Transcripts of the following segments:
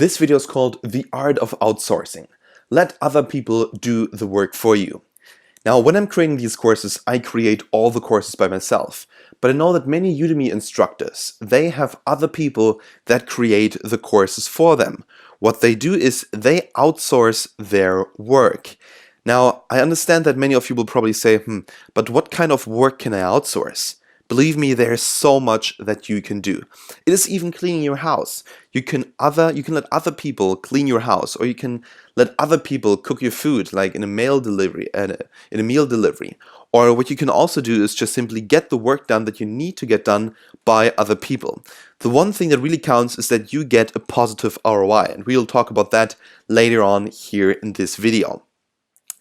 This video is called The Art of Outsourcing. Let other people do the work for you. Now, when I'm creating these courses, I create all the courses by myself. But I know that many Udemy instructors, they have other people that create the courses for them. What they do is they outsource their work. Now, I understand that many of you will probably say, but what kind of work can I outsource? Believe me, there's so much that you can do. It is even cleaning your house. You can let other people clean your house, or you can let other people cook your food, like in a meal delivery. Or what you can also do is just simply get the work done that you need to get done by other people. The one thing that really counts is that you get a positive ROI, and we'll talk about that later on here in this video.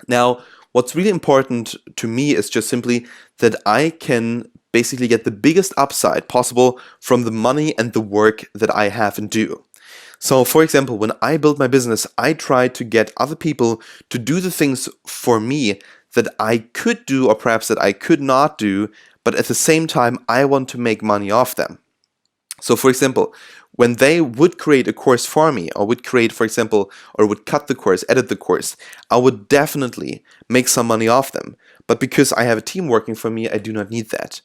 Now, what's really important to me is just simply that I can basically get the biggest upside possible from the money and the work that I have and do. So, for example, when I built my business, I tried to get other people to do the things for me that I could do, or perhaps that I could not do, but at the same time, I want to make money off them. So, for example, when they would create a course for me, or would create, for example, or would cut the course, edit the course, I would definitely make some money off them. But because I have a team working for me, I do not need that.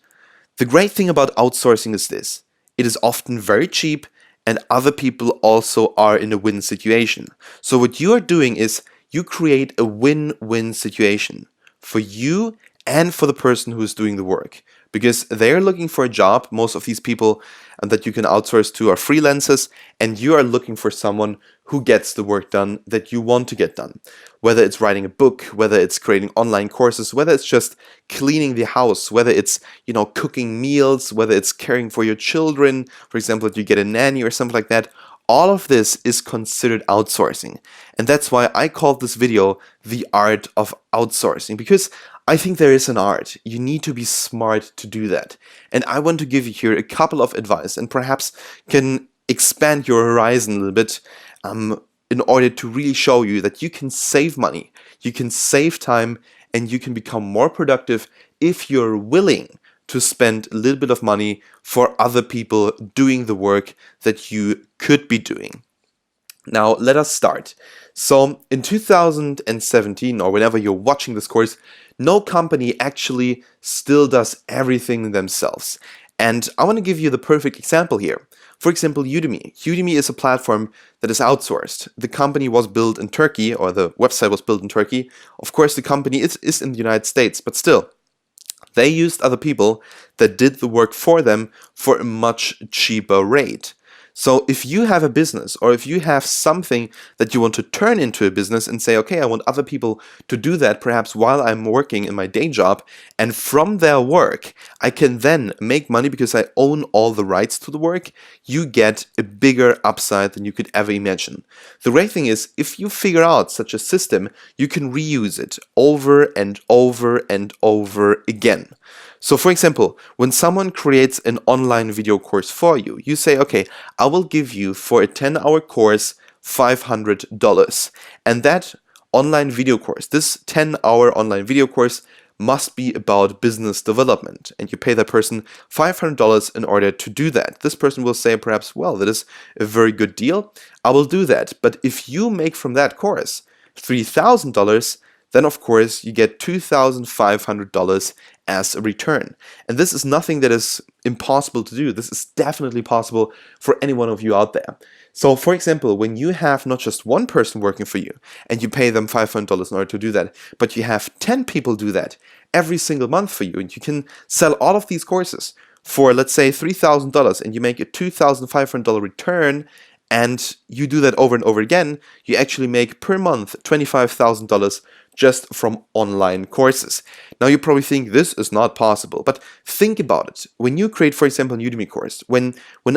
The great thing about outsourcing is this: it is often very cheap, and other people also are in a win situation. So what you are doing is you create a win-win situation for you and for the person who is doing the work, because they're looking for a job. Most of these people that you can outsource to are freelancers, and you are looking for someone who gets the work done that you want to get done. Whether it's writing a book, whether it's creating online courses, whether it's just cleaning the house, whether it's, cooking meals, whether it's caring for your children, for example, if you get a nanny or something like that, all of this is considered outsourcing. And that's why I called this video The Art of Outsourcing, because I think there is an art. You need to be smart to do that. And I want to give you here a couple of advice, and perhaps can expand your horizon a little bit in order to really show you that you can save money, you can save time, and you can become more productive if you're willing to spend a little bit of money for other people doing the work that you could be doing. Now, let us start. So, in 2017, or whenever you're watching this course, no company actually still does everything themselves. And I want to give you the perfect example here. For example, Udemy. Udemy is a platform that is outsourced. The company was built in Turkey, or the website was built in Turkey. Of course, the company is in the United States, but still, they used other people that did the work for them for a much cheaper rate. So if you have a business, or if you have something that you want to turn into a business and say, okay, I want other people to do that perhaps while I'm working in my day job, and from their work, I can then make money because I own all the rights to the work, you get a bigger upside than you could ever imagine. The great thing is, if you figure out such a system, you can reuse it over and over and over again. So for example, when someone creates an online video course for you, you say, okay, I will give you for a 10-hour course $500. And that online video course, this 10-hour online video course, must be about business development. And you pay that person $500 in order to do that. This person will say perhaps, well, that is a very good deal. I will do that. But if you make from that course $3,000, then of course you get $2,500 as a return. And this is nothing that is impossible to do. This is definitely possible for any one of you out there. So for example, when you have not just one person working for you and you pay them $500 in order to do that, but you have 10 people do that every single month for you, and you can sell all of these courses for, let's say, $3,000, and you make a $2,500 return, and you do that over and over again, you actually make per month $25,000 just from online courses. Now you probably think this is not possible, but think about it. When you create, for example, a Udemy course, when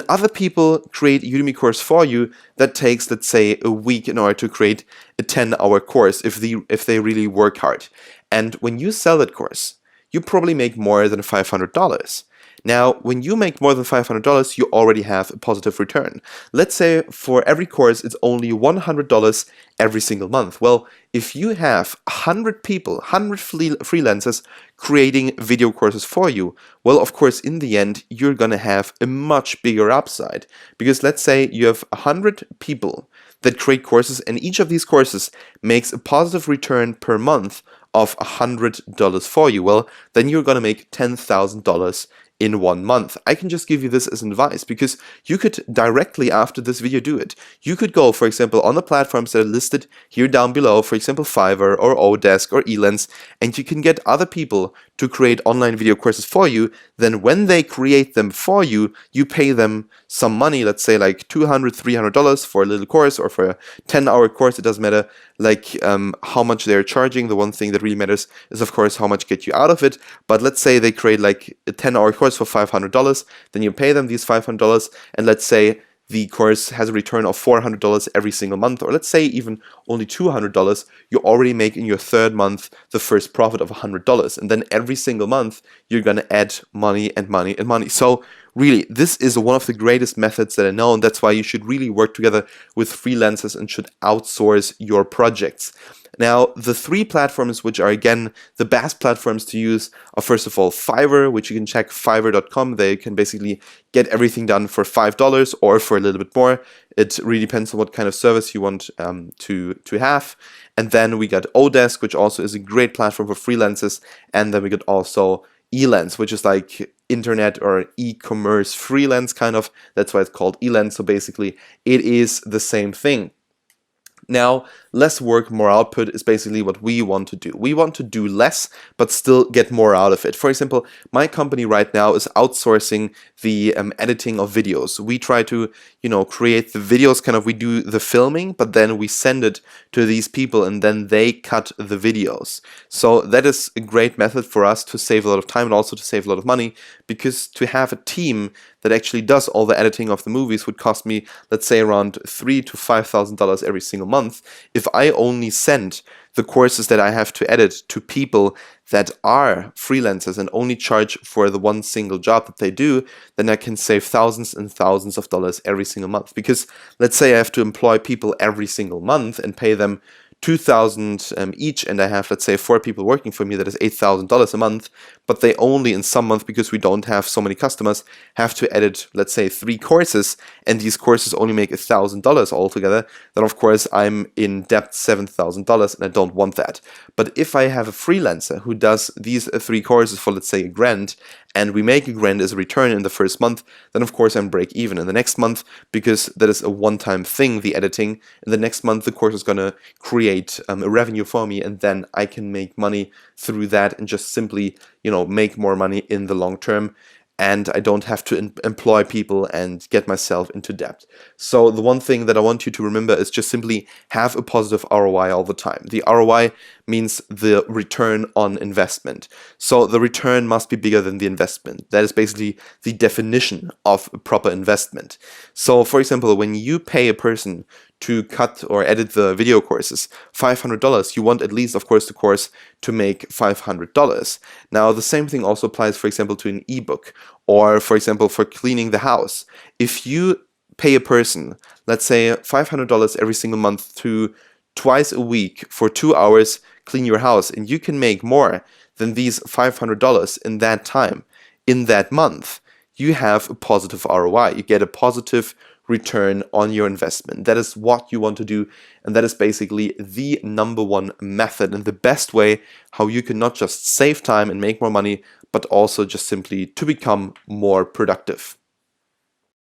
other people create a Udemy course for you, that takes, let's say, a week in order to create a 10-hour course if they really work hard. And when you sell that course, you probably make more than $500. Now, when you make more than $500, you already have a positive return. Let's say for every course, it's only $100 every single month. Well, if you have 100 people, 100 freelancers creating video courses for you, well, of course, in the end, you're going to have a much bigger upside. Because let's say you have 100 people that create courses, and each of these courses makes a positive return per month of $100 for you, well, then you're going to make $10,000 in 1 month. I can just give you this as advice because you could directly after this video do it. You could go, for example, on the platforms that are listed here down below, for example, Fiverr or Odesk or Elance, and you can get other people to create online video courses for you. Then when they create them for you, you pay them some money, let's say like $200, $300 for a little course or for a 10-hour course. It doesn't matter like how much they're charging. The one thing that really matters is, of course, how much get you out of it. But let's say they create like a 10-hour course for $500, then you pay them these $500, and let's say the course has a return of $400 every single month, or let's say even only $200, you already make in your third month the first profit of $100, and then every single month you're gonna add money and money and money. So really, this is one of the greatest methods that I know, and that's why you should really work together with freelancers and should outsource your projects. Now, the 3 platforms which are, again, the best platforms to use are, first of all, Fiverr, which you can check fiverr.com. They can basically get everything done for $5 or for a little bit more. It really depends on what kind of service you want to have. And then we got Odesk, which also is a great platform for freelancers. And then we got also Elance, which is like internet or e-commerce freelance kind of. That's why it's called Elance. So basically, it is the same thing. Now, less work, more output is basically what we want to do. We want to do less, but still get more out of it. For example, my company right now is outsourcing the editing of videos. We try to, create the videos, we do the filming, but then we send it to these people and then they cut the videos. So that is a great method for us to save a lot of time and also to save a lot of money, because to have a team that actually does all the editing of the movies would cost me, let's say, around $3,000 to $5,000 every single month. If I only send the courses that I have to edit to people that are freelancers and only charge for the one single job that they do, then I can save thousands and thousands of dollars every single month. Because let's say I have to employ people every single month and pay them $2,000 each, and I have, let's say, 4 people working for me. That is $8,000 a month, but they only in some month, because we don't have so many customers, have to edit, let's say, 3 courses, and these courses only make $1,000 altogether. Then of course I'm in debt $7,000, and I don't want that. But if I have a freelancer who does these 3 courses for, let's say, $1,000, and we make $1,000 as a return in the first month, then of course I'm break even in the next month, because that is a one-time thing, the editing. In the next month the course is gonna create a revenue for me, and then I can make money through that and just simply, make more money in the long term. And I don't have to employ people and get myself into debt. So the one thing that I want you to remember is just simply have a positive ROI all the time. The ROI means the return on investment. So the return must be bigger than the investment. That is basically the definition of a proper investment. So for example, when you pay a person to cut or edit the video courses $500, you want at least, of course, the course to make $500. Now, the same thing also applies, for example, to an ebook, or for example, for cleaning the house. If you pay a person, let's say $500 every single month to twice a week for 2 hours clean your house, and you can make more than these $500 in that time, in that month, you have a positive ROI. You get a positive return on your investment. That is what you want to do, and that is basically the #1 method and the best way how you can not just save time and make more money, but also just simply to become more productive.